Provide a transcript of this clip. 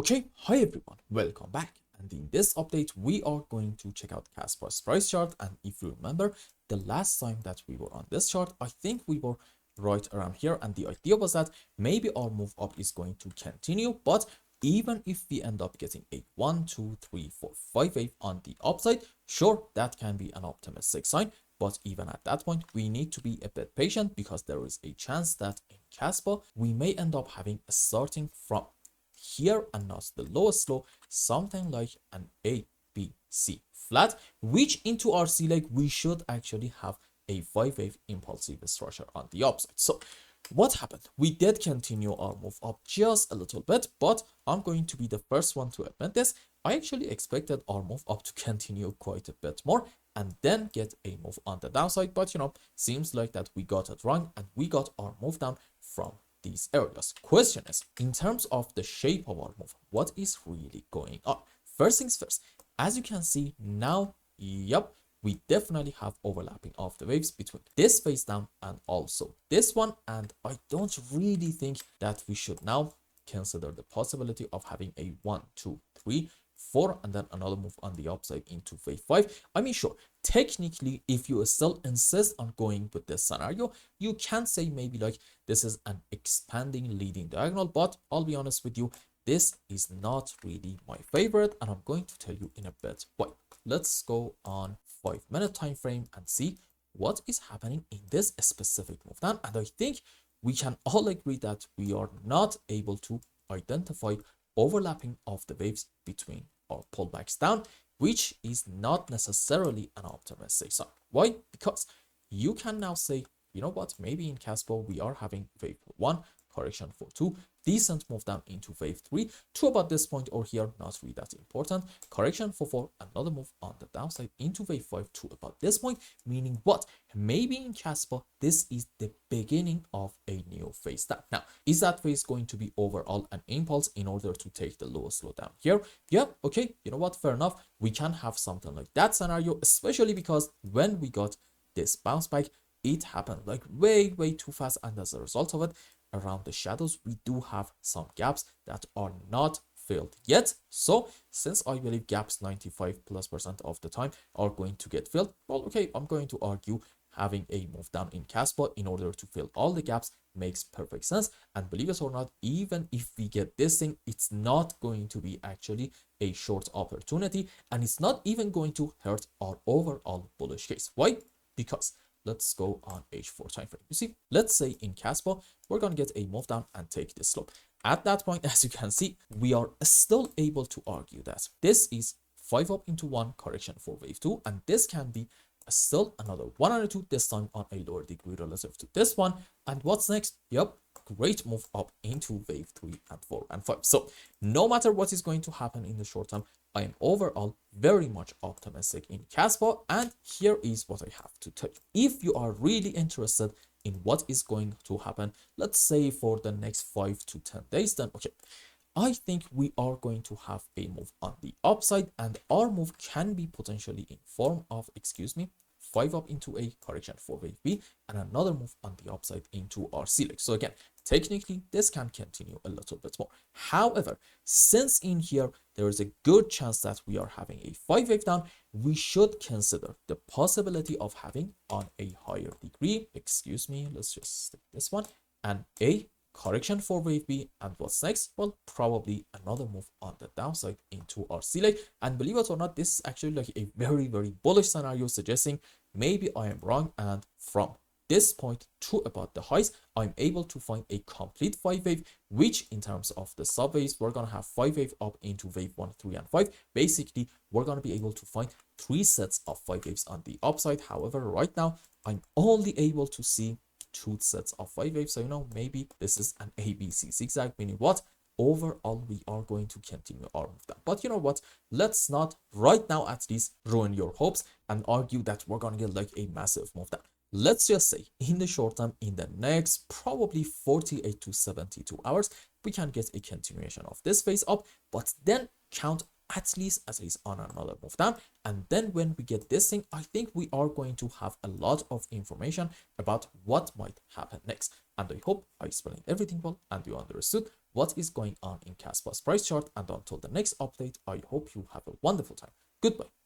Okay, hi everyone, welcome back. And in this update, we are going to check out KASPA's price chart. And if you remember, the last time that we were on this chart, I think we were right around here. And the idea was that maybe our move up is going to continue. But even if we end up getting a 1, 2, 3, 4, 5 wave on the upside, sure, that can be an optimistic sign. But even at that point, we need to be a bit patient because there is a chance that in KASPA, we may end up having a starting from here and not the lowest low, something like an ABC flat, which into our C leg we should actually have a 5-wave impulsive structure on the upside. So what happened? We did continue our move up just a little bit, but I'm going to be the first one to admit this. I actually expected our move up to continue quite a bit more and then get a move on the downside, but seems like that we got it wrong and we got our move down from these areas. Question is, in terms of the shape of our move, what is really going on? First things first, as you can see now, yep, we definitely have overlapping of the waves between this face down and also this one. And I don't really think that we should now consider the possibility of having a 1, 2, 3, 4 and then another move on the upside into wave 5. I mean, sure, technically, if you still insist on going with this scenario, you can say maybe like this is an expanding leading diagonal, but I'll be honest with you, this is not really my favorite, and I'm going to tell you in a bit why. Let's go on 5-minute time frame and see what is happening in this specific move down. And I think we can all agree that we are not able to identify overlapping of the waves between our pullbacks down, which is not necessarily an optimistic sign. Why? Because you can now say, you know what, maybe in KASPA we are having wave 1, correction for 2, decent move down into wave 3 to about this point or here, not really that important, correction for 4, another move on the downside into wave 5 to about this point, meaning what? Maybe in KASPA this is the beginning of a new phase down. Now, is that phase going to be overall an impulse in order to take the lowest low down here? Yeah, okay, you know what, fair enough, we can have something like that scenario, especially because when we got this bounce back, it happened like way too fast, and as a result of it, around the shadows we do have some gaps that are not filled yet. So since I believe gaps 95+% of the time are going to get filled, well, okay, I'm going to argue having a move down in KASPA in order to fill all the gaps makes perfect sense. And believe it or not, even if we get this thing, it's not going to be actually a short opportunity, and it's not even going to hurt our overall bullish case. Why? Because let's go on H4 time frame. You see, let's say in KASPA, we're going to get a move down and take this slope. At that point, as you can see, we are still able to argue that this is 5 up into 1 correction for wave 2, and this can be still another 102, this time on a lower degree relative to this one. And what's next? Yep, great move up into wave 3 and 4 and 5. So no matter what is going to happen in the short term, I am overall very much optimistic in KASPA, and here is what I have to tell you. If you are really interested in what is going to happen, let's say for the next 5 to 10 days, then okay, I think we are going to have a move on the upside, and our move can be potentially in form of, 5 up into a correction for wave B and another move on the upside into our C leg. So again, technically this can continue a little bit more. However, since in here there is a good chance that we are having a 5 wave down, we should consider the possibility of having on a higher degree, let's just take this one, and a correction for wave B. And what's next? Well, probably another move on the downside into our C leg. And believe it or not, this is actually like a very bullish scenario, suggesting maybe I am wrong, and from this point to about the highs, I'm able to find a complete 5 wave, which in terms of the sub waves, we're gonna have 5 wave up into wave 1, 3 and 5. Basically, we're gonna be able to find 3 sets of 5 waves on the upside. However, right now I'm only able to see 2 sets of 5 waves. So maybe this is an ABC zigzag, meaning what? Overall, we are going to continue our move down. But you know what? Let's not right now at least ruin your hopes and argue that we're gonna get like a massive move down. Let's just say in the short term, in the next probably 48 to 72 hours, we can get a continuation of this phase up, but then count at least on another move down. And then when we get this thing, I think we are going to have a lot of information about what might happen next. And I hope I explained everything well and you understood what is going on in KASPA's price chart. And until the next update, I hope you have a wonderful time. Goodbye.